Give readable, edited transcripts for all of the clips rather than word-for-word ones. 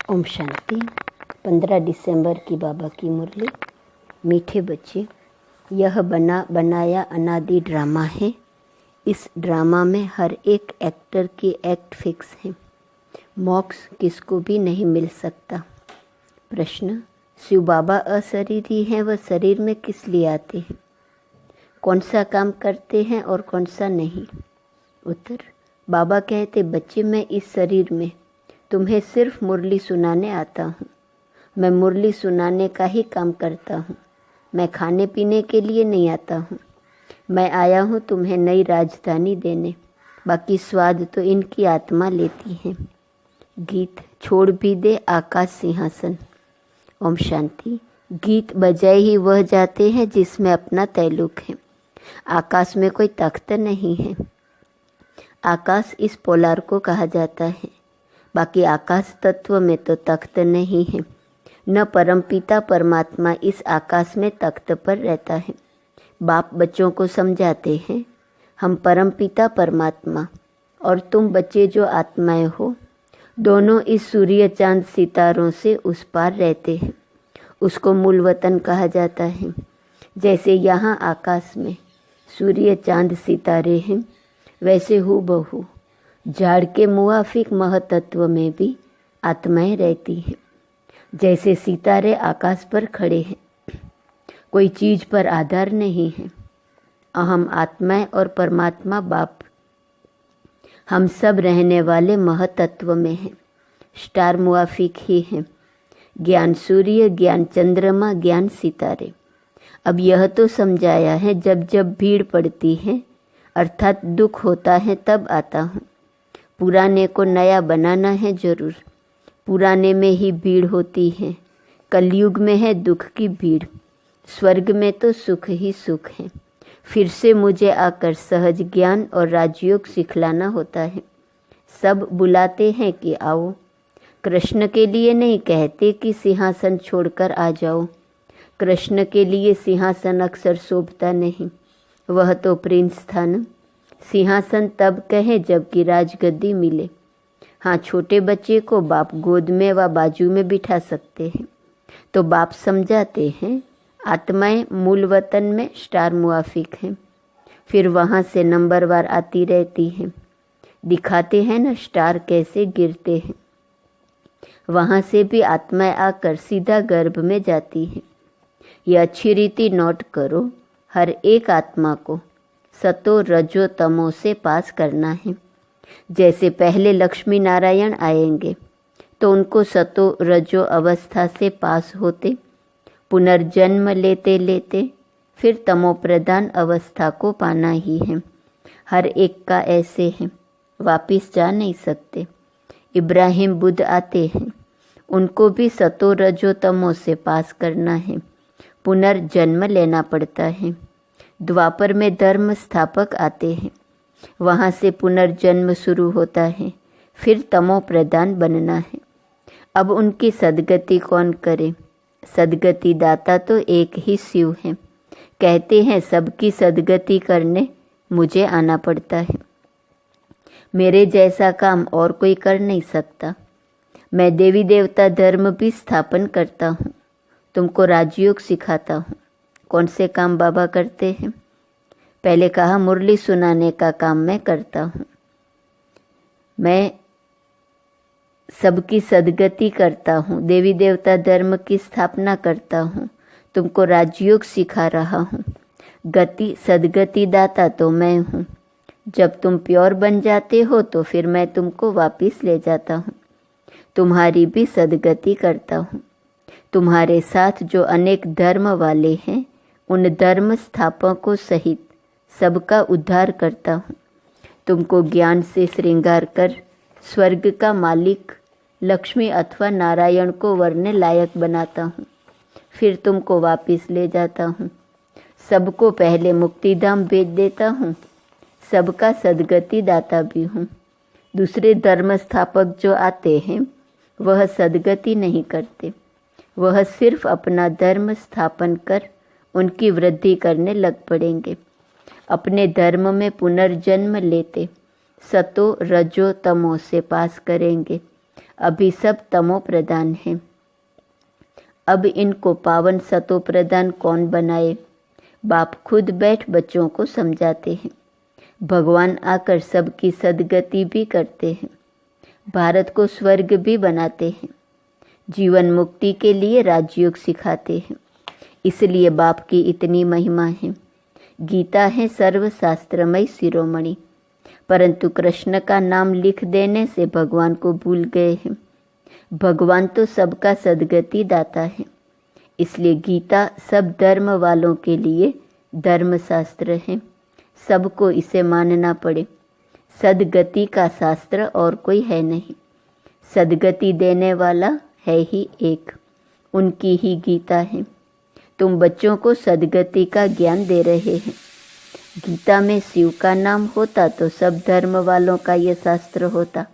ओम शांति। 15 दिसंबर की बाबा की मुरली। मीठे बच्चे, यह बना बनाया अनादि ड्रामा है। इस ड्रामा में हर एक एक्टर की एक्ट फिक्स है। मोक्ष किसको भी नहीं मिल सकता। प्रश्न, शिव बाबा अशरीरी हैं, वह शरीर में किस लिए आते हैं? कौन सा काम करते हैं और कौन सा नहीं? उत्तर, बाबा कहते, बच्चे मैं इस शरीर में तुम्हें सिर्फ मुरली सुनाने आता हूँ। मैं मुरली सुनाने का ही काम करता हूँ। मैं खाने पीने के लिए नहीं आता हूँ। मैं आया हूँ तुम्हें नई राजधानी देने, बाकी स्वाद तो इनकी आत्मा लेती है। गीत छोड़ भी दे आकाश सिंहासन। ओम शांति। गीत बजाए ही वह जाते हैं जिसमें अपना तैल्लुक है। आकाश में कोई तख्त नहीं है। आकाश इस पोलार को कहा जाता है, बाकी आकाश तत्व में तो तख्त नहीं है। न परमपिता परमात्मा इस आकाश में तख्त पर रहता है। बाप बच्चों को समझाते हैं, हम परमपिता परमात्मा और तुम बच्चे जो आत्माएं हो, दोनों इस सूर्य चांद सितारों से उस पार रहते हैं। उसको मूल वतन कहा जाता है। जैसे यहाँ आकाश में सूर्य चांद सितारे हैं, वैसे हूबहू झाड़ के मुआफिक महतत्व में भी आत्माएं रहती हैं। जैसे सितारे आकाश पर खड़े हैं, कोई चीज़ पर आधार नहीं है। अहम आत्माएं और परमात्मा बाप, हम सब रहने वाले महतत्व में हैं। स्टार मुआफिक ही हैं। ज्ञान सूर्य, ज्ञान चंद्रमा, ज्ञान सितारे। अब यह तो समझाया है, जब जब भीड़ पड़ती है अर्थात दुख होता है तब आता हूँ। पुराने को नया बनाना है जरूर। पुराने में ही भीड़ होती है। कलयुग में है दुख की भीड़। स्वर्ग में तो सुख ही सुख है। फिर से मुझे आकर सहज ज्ञान और राजयोग सिखलाना होता है। सब बुलाते हैं कि आओ। कृष्ण के लिए नहीं कहते कि सिंहासन छोड़कर आ जाओ। कृष्ण के लिए सिंहासन अक्सर शोभता नहीं। वह तो प्रिंस था न। सिंहासन तब कहे जबकि राजगद्दी मिले। हाँ, छोटे बच्चे को बाप गोद में व बाजू में बिठा सकते हैं। तो बाप समझाते हैं, आत्माएं मूल वतन में स्टार मुआफिक हैं। फिर वहाँ से नंबरवार आती रहती हैं। दिखाते हैं न स्टार कैसे गिरते हैं। वहाँ से भी आत्माएं आकर सीधा गर्भ में जाती हैं। यह अच्छी रीति नोट करो, हर एक आत्मा को सतो रजो तमो से पास करना है। जैसे पहले लक्ष्मी नारायण आएंगे तो उनको सतो रजो अवस्था से पास होते, पुनर्जन्म लेते लेते फिर तमो प्रधान अवस्था को पाना ही है। हर एक का ऐसे है, वापिस जा नहीं सकते। इब्राहिम बुद्ध आते हैं, उनको भी सतो रजो तमो से पास करना है। पुनर्जन्म लेना पड़ता है। द्वापर में धर्म स्थापक आते हैं, वहाँ से पुनर्जन्म शुरू होता है। फिर तमो प्रधान बनना है। अब उनकी सदगति कौन करे? सदगति दाता तो एक ही शिव है। कहते हैं सबकी सदगति करने मुझे आना पड़ता है। मेरे जैसा काम और कोई कर नहीं सकता। मैं देवी देवता धर्म भी स्थापन करता हूँ। तुमको राजयोग सिखाता हूँ। कौन से काम बाबा करते हैं? पहले कहा मुरली सुनाने का काम मैं करता हूँ। मैं सबकी सदगति करता हूँ। देवी देवता धर्म की स्थापना करता हूँ। तुमको राजयोग सिखा रहा हूँ। गति सदगति दाता तो मैं हूँ। जब तुम प्योर बन जाते हो तो फिर मैं तुमको वापिस ले जाता हूँ। तुम्हारी भी सदगति करता हूँ। तुम्हारे साथ जो अनेक धर्म वाले हैं, उन धर्म स्थापकों सहित सबका उद्धार करता हूँ। तुमको ज्ञान से श्रृंगार कर स्वर्ग का मालिक लक्ष्मी अथवा नारायण को वरने लायक बनाता हूँ। फिर तुमको वापिस ले जाता हूँ। सबको पहले मुक्तिधाम भेज देता हूँ। सबका सदगति दाता भी हूँ। दूसरे धर्म स्थापक जो आते हैं, वह सदगति नहीं करते। वह सिर्फ अपना धर्म स्थापन कर उनकी वृद्धि करने लग पड़ेंगे। अपने धर्म में पुनर्जन्म लेते सतो रजो तमो से पास करेंगे। अभी सब तमो प्रधान है। अब इनको पावन सतो प्रधान कौन बनाए? बाप खुद बैठ बच्चों को समझाते हैं। भगवान आकर सबकी सदगति भी करते हैं, भारत को स्वर्ग भी बनाते हैं, जीवन मुक्ति के लिए राजयोग सिखाते हैं। इसलिए बाप की इतनी महिमा है। गीता है सर्वशास्त्रमय शिरोमणि, परंतु कृष्ण का नाम लिख देने से भगवान को भूल गए हैं। भगवान तो सबका सदगति दाता है। इसलिए गीता सब धर्म वालों के लिए धर्मशास्त्र है। सबको इसे मानना पड़े। सदगति का शास्त्र और कोई है नहीं। सदगति देने वाला है ही एक, उनकी ही गीता है। तुम बच्चों को सदगति का ज्ञान दे रहे हैं। गीता में शिव का नाम होता तो सब धर्म वालों का यह शास्त्र होता।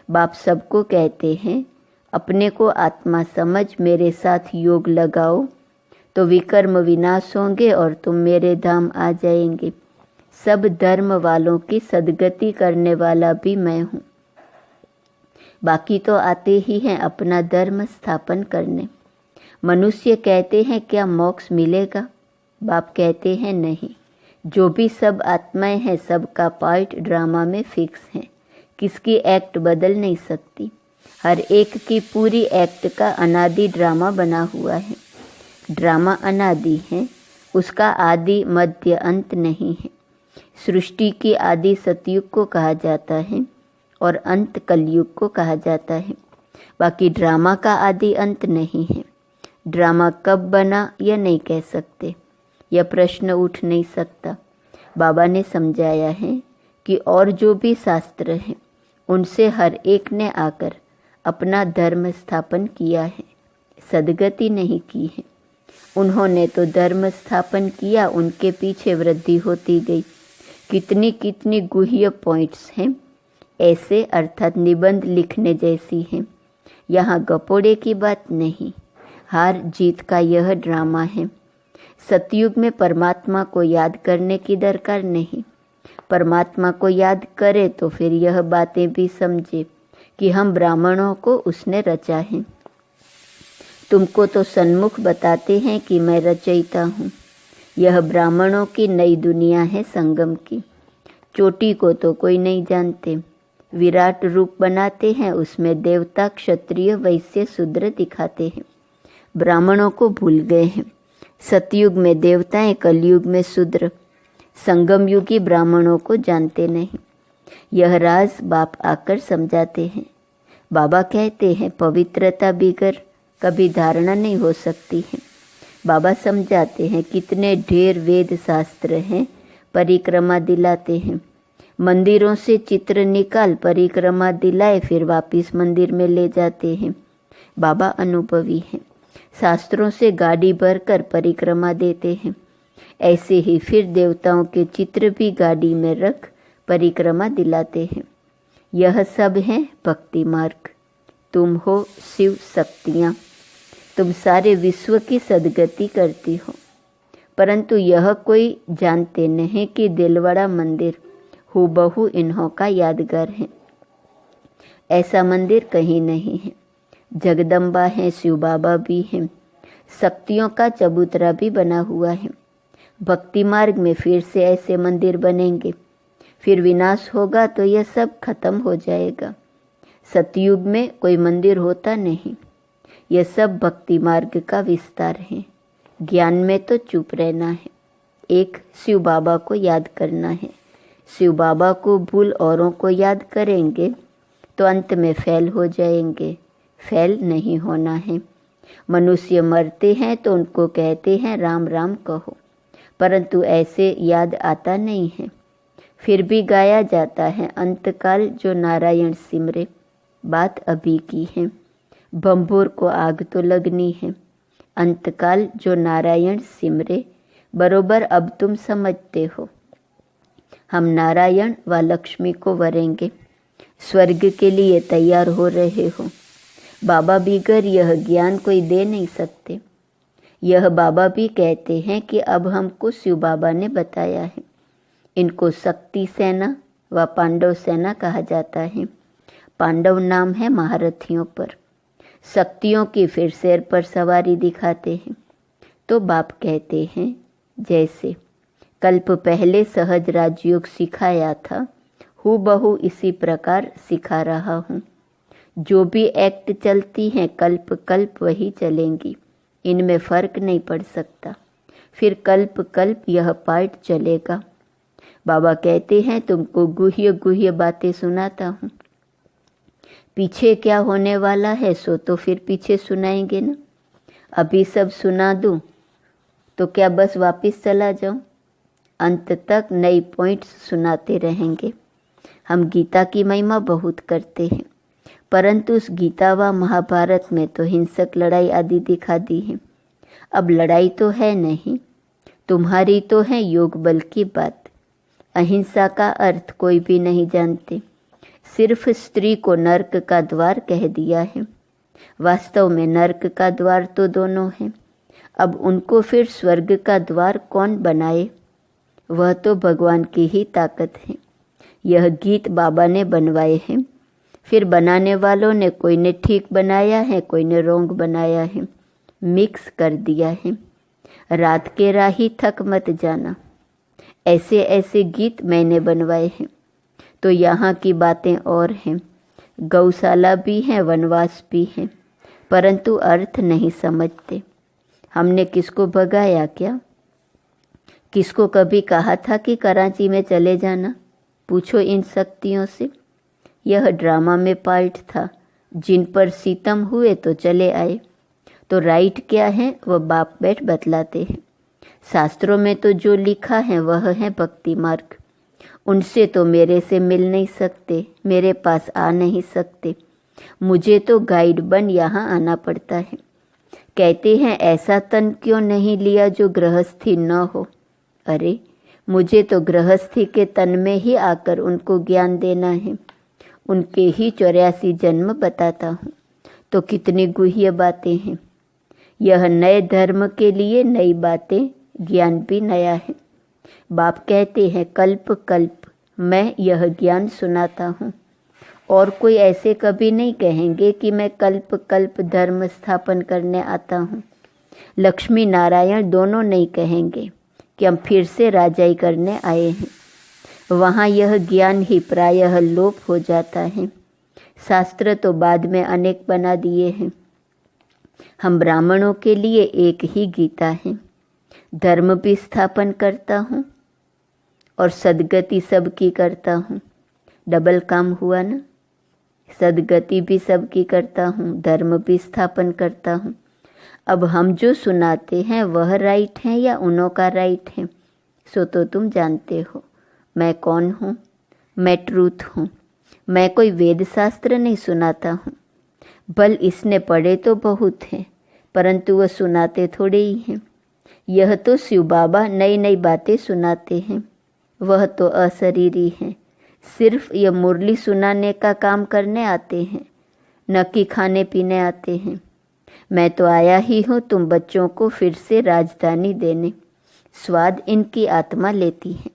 बाप सबको कहते हैं, अपने को आत्मा समझ मेरे साथ योग लगाओ तो विकर्म विनाश होंगे और तुम मेरे धाम आ जाएंगे। सब धर्म वालों की सदगति करने वाला भी मैं हूँ। बाकी तो आते ही हैं अपना धर्म स्थापन करने। मनुष्य कहते हैं क्या मोक्ष मिलेगा? बाप कहते हैं नहीं। जो भी सब आत्माएं हैं सबका पार्ट ड्रामा में फिक्स है। किसकी एक्ट बदल नहीं सकती। हर एक की पूरी एक्ट का अनादि ड्रामा बना हुआ है। ड्रामा अनादि है, उसका आदि मध्य अंत नहीं है। सृष्टि की आदि सतयुग को कहा जाता है और अंत कलयुग को कहा जाता है। बाकी ड्रामा का आदि अंत नहीं है। ड्रामा कब बना यह नहीं कह सकते, यह प्रश्न उठ नहीं सकता। बाबा ने समझाया है कि और जो भी शास्त्र हैं उनसे हर एक ने आकर अपना धर्म स्थापन किया है, सदगति नहीं की है। उन्होंने तो धर्म स्थापन किया, उनके पीछे वृद्धि होती गई। कितनी कितनी गुह्य पॉइंट्स हैं ऐसे, अर्थात निबंध लिखने जैसी हैं। यहाँ गपोड़े की बात नहीं, हार जीत का यह ड्रामा है। सतयुग में परमात्मा को याद करने की दरकार नहीं। परमात्मा को याद करे तो फिर यह बातें भी समझे कि हम ब्राह्मणों को उसने रचा है। तुमको तो सन्मुख बताते हैं कि मैं रचयिता हूँ। यह ब्राह्मणों की नई दुनिया है संगम की। चोटी को तो कोई नहीं जानते। विराट रूप बनाते हैं, उसमें देवता क्षत्रिय वैश्य शूद्र दिखाते हैं। ब्राह्मणों को भूल गए हैं। सतयुग में देवताएं, कलयुग में शूद्र। संगम युगी ब्राह्मणों को जानते नहीं। यह राज बाप आकर समझाते हैं। बाबा कहते हैं पवित्रता बिगर कभी धारणा नहीं हो सकती है। बाबा समझाते हैं कितने ढेर वेद शास्त्र हैं, परिक्रमा दिलाते हैं। मंदिरों से चित्र निकाल परिक्रमा दिलाए फिर वापिस मंदिर में ले जाते हैं। बाबा अनुभवी हैं। शास्त्रों से गाड़ी भरकर परिक्रमा देते हैं। ऐसे ही फिर देवताओं के चित्र भी गाड़ी में रख परिक्रमा दिलाते हैं। यह सब है भक्ति मार्ग। तुम हो शिव शक्तियाँ। तुम सारे विश्व की सदगति करती हो, परंतु यह कोई जानते नहीं कि दिलवाड़ा मंदिर हूबहू इन्हों का यादगार है। ऐसा मंदिर कहीं नहीं है। जगदम्बा है, शिव बाबा भी हैं, शक्तियों का चबूतरा भी बना हुआ है। भक्ति मार्ग में फिर से ऐसे मंदिर बनेंगे, फिर विनाश होगा तो यह सब खत्म हो जाएगा। सतयुग में कोई मंदिर होता नहीं। यह सब भक्ति मार्ग का विस्तार है। ज्ञान में तो चुप रहना है। एक शिव बाबा को याद करना है। शिव बाबा को भूल औरों को याद करेंगे तो अंत में फेल हो जाएंगे। फेल नहीं होना है। मनुष्य मरते हैं तो उनको कहते हैं राम राम कहो, परंतु ऐसे याद आता नहीं है। फिर भी गाया जाता है अंतकाल जो नारायण सिमरे। बात अभी की है। बम्भोर को आग तो लगनी है। अंतकाल जो नारायण सिमरे, बरोबर अब तुम समझते हो। हम नारायण व लक्ष्मी को वरेंगे। स्वर्ग के लिए तैयार हो रहे हो। बाबा बिगर यह ज्ञान कोई दे नहीं सकते। यह बाबा भी कहते हैं कि अब हमको शिव बाबा ने बताया है। इनको शक्ति सेना व पांडव सेना कहा जाता है। पांडव नाम है महारथियों पर। शक्तियों की फिर शेर पर सवारी दिखाते हैं। तो बाप कहते हैं जैसे कल्प पहले सहज राजयोग सिखाया था, हूबहू इसी प्रकार सिखा रहा हूँ। जो भी एक्ट चलती हैं कल्प कल्प वही चलेंगी, इनमें फर्क नहीं पड़ सकता। फिर कल्प कल्प यह पार्ट चलेगा। बाबा कहते हैं तुमको गुह्य गुह्य बातें सुनाता हूँ। पीछे क्या होने वाला है सो तो फिर पीछे सुनाएंगे ना। अभी सब सुना दूँ तो क्या बस वापस चला जाऊँ? अंत तक नई पॉइंट्स सुनाते रहेंगे। हम गीता की महिमा बहुत करते हैं, परंतु उस गीता व महाभारत में तो हिंसक लड़ाई आदि दिखा दी है। अब लड़ाई तो है नहीं, तुम्हारी तो है योग बल की बात। अहिंसा का अर्थ कोई भी नहीं जानते, सिर्फ स्त्री को नर्क का द्वार कह दिया है। वास्तव में नर्क का द्वार तो दोनों हैं। अब उनको फिर स्वर्ग का द्वार कौन बनाए? वह तो भगवान की ही ताकत है। यह गीत बाबा ने बनवाए हैं, फिर बनाने वालों ने कोई ने ठीक बनाया है, कोई ने रोंग बनाया है, मिक्स कर दिया है। रात के राही थक मत जाना, ऐसे ऐसे गीत मैंने बनवाए हैं। तो यहाँ की बातें और हैं, गौशाला भी हैं, वनवास भी हैं, परंतु अर्थ नहीं समझते। हमने किसको भगाया क्या? किसको कभी कहा था कि कराची में चले जाना? पूछो इन शक्तियों से। यह ड्रामा में पार्ट था, जिन पर सितम हुए तो चले आए। तो राइट क्या है वह बाप बैठ बतलाते हैं। शास्त्रों में तो जो लिखा है वह है भक्ति मार्ग। उनसे तो मेरे से मिल नहीं सकते, मेरे पास आ नहीं सकते। मुझे तो गाइड बन यहाँ आना पड़ता है। कहते हैं ऐसा तन क्यों नहीं लिया जो गृहस्थी न हो। अरे मुझे तो गृहस्थी के तन में ही आकर उनको ज्ञान देना है। उनके ही 84 जन्म बताता हूँ। तो कितनी गुह्य बातें हैं। यह नए धर्म के लिए नई बातें, ज्ञान भी नया है। बाप कहते हैं कल्प कल्प मैं यह ज्ञान सुनाता हूँ। और कोई ऐसे कभी नहीं कहेंगे कि मैं कल्प कल्प धर्म स्थापन करने आता हूँ। लक्ष्मी नारायण दोनों नहीं कहेंगे कि हम फिर से राजाई करने आए हैं। वहाँ यह ज्ञान ही प्रायः लोप हो जाता है। शास्त्र तो बाद में अनेक बना दिए हैं। हम ब्राह्मणों के लिए एक ही गीता है। धर्म भी स्थापन करता हूँ और सद्गति सबकी करता हूँ। डबल काम हुआ ना। सद्गति भी सबकी करता हूँ, धर्म भी स्थापन करता हूँ। अब हम जो सुनाते हैं वह राइट है या उन्हों का राइट है, सो तो तुम जानते हो। मैं कौन हूँ? मैं ट्रूथ हूँ। मैं कोई वेद शास्त्र नहीं सुनाता हूँ। बल इसने पढ़े तो बहुत हैं, परंतु वह सुनाते थोड़े ही हैं। यह तो शिव बाबा नई नई बातें सुनाते हैं। वह तो अशरीरी हैं, सिर्फ यह मुरली सुनाने का काम करने आते हैं, न कि खाने पीने आते हैं। मैं तो आया ही हूँ तुम बच्चों को फिर से राजधानी देने। स्वाद इनकी आत्मा लेती है।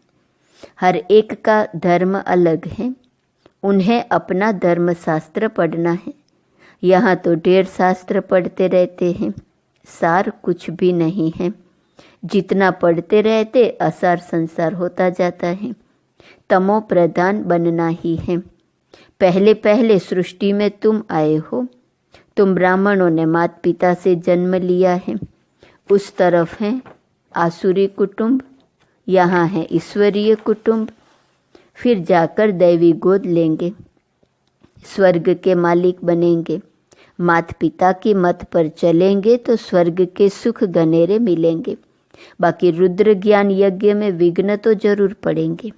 हर एक का धर्म अलग है, उन्हें अपना धर्म शास्त्र पढ़ना है। यहाँ तो ढेर शास्त्र पढ़ते रहते हैं, सार कुछ भी नहीं है। जितना पढ़ते रहते असार संसार होता जाता है। तमो प्रधान बनना ही है। पहले पहले सृष्टि में तुम आए हो। तुम ब्राह्मणों ने माता पिता से जन्म लिया है। उस तरफ है आसुरी कुटुंब, यहाँ है ईश्वरीय कुटुंब। फिर जाकर दैवी गोद लेंगे, स्वर्ग के मालिक बनेंगे। माता पिता की मत पर चलेंगे तो स्वर्ग के सुख घनेरे मिलेंगे। बाकी रुद्र ज्ञान यज्ञ में विघ्न तो जरूर पड़ेंगे।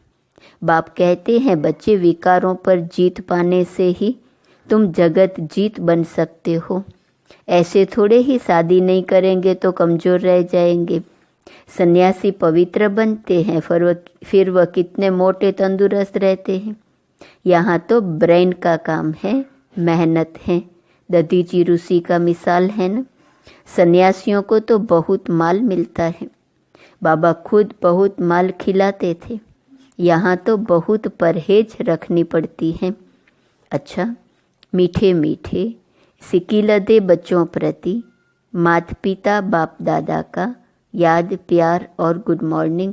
बाप कहते हैं बच्चे विकारों पर जीत पाने से ही तुम जगत जीत बन सकते हो। ऐसे थोड़े ही शादी नहीं करेंगे तो कमज़ोर रह जाएंगे। सन्यासी पवित्र बनते हैं, फिर वह कितने मोटे तंदुरुस्त रहते हैं। यहाँ तो ब्रेन का काम है, मेहनत है। दधीची ऋषि का मिसाल है ना। सन्यासियों को तो बहुत माल मिलता है। बाबा खुद बहुत माल खिलाते थे। यहाँ तो बहुत परहेज रखनी पड़ती है। अच्छा, मीठे मीठे सिकीलदे बच्चों प्रति माता पिता बाप दादा का याद प्यार और गुड मॉर्निंग।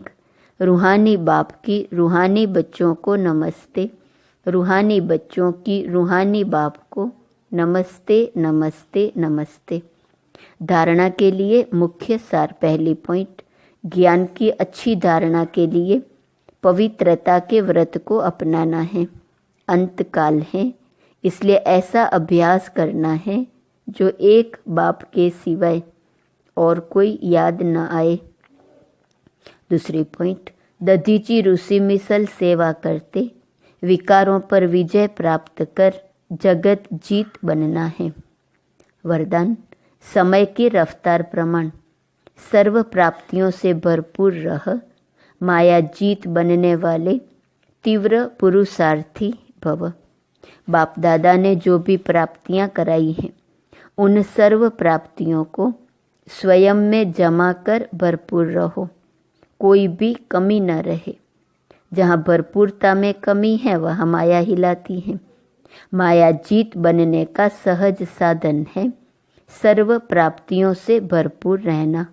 रूहानी बाप की रूहानी बच्चों को नमस्ते। रूहानी बच्चों की रूहानी बाप को नमस्ते नमस्ते नमस्ते। धारणा के लिए मुख्य सार। पहली पॉइंट, ज्ञान की अच्छी धारणा के लिए पवित्रता के व्रत को अपनाना है। अंतकाल है, इसलिए ऐसा अभ्यास करना है जो एक बाप के सिवाय और कोई याद न आए। दूसरी पॉइंट, दधीची ऋषि मिसल सेवा करते विकारों पर विजय प्राप्त कर जगत जीत बनना है। वरदान, समय की रफ्तार प्रमाण सर्व प्राप्तियों से भरपूर रह, माया जीत बनने वाले तीव्र पुरुषार्थी भव। बाप दादा ने जो भी प्राप्तियां कराई हैं उन सर्व प्राप्तियों को स्वयं में जमा कर भरपूर रहो, कोई भी कमी न रहे। जहाँ भरपूरता में कमी है वह माया हिलाती है। माया जीत बनने का सहज साधन है सर्व प्राप्तियों से भरपूर रहना।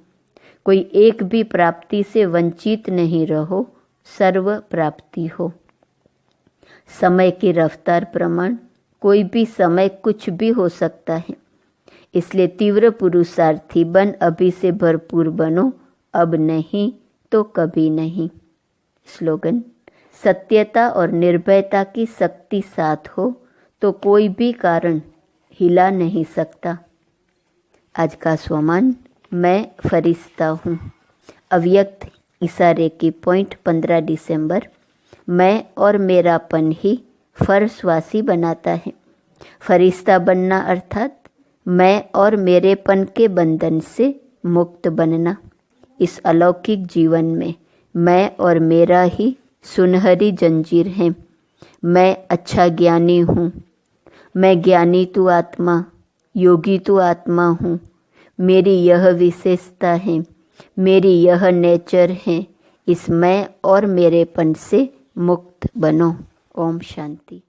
कोई एक भी प्राप्ति से वंचित नहीं रहो, सर्व प्राप्ति हो। समय की रफ्तार प्रमाण कोई भी समय कुछ भी हो सकता है, इसलिए तीव्र पुरुषार्थी बन अभी से भरपूर बनो, अब नहीं तो कभी नहीं। स्लोगन, सत्यता और निर्भयता की शक्ति साथ हो तो कोई भी कारण हिला नहीं सकता। आज का स्वमान, मैं फरिश्ता हूँ। अव्यक्त इशारे की पॉइंट 15 दिसंबर। मैं और मेरापन ही फर्शवासी बनाता है। फरिश्ता बनना अर्थात मैं और मेरेपन के बंधन से मुक्त बनना। इस अलौकिक जीवन में मैं और मेरा ही सुनहरी जंजीर है। मैं अच्छा ज्ञानी हूँ। मैं ज्ञानी तू आत्मा, योगी तू आत्मा हूँ। मेरी यह विशेषता है, मेरी यह नेचर है। इस मैं और मेरेपन से मुक्त बनो। ओम शांति।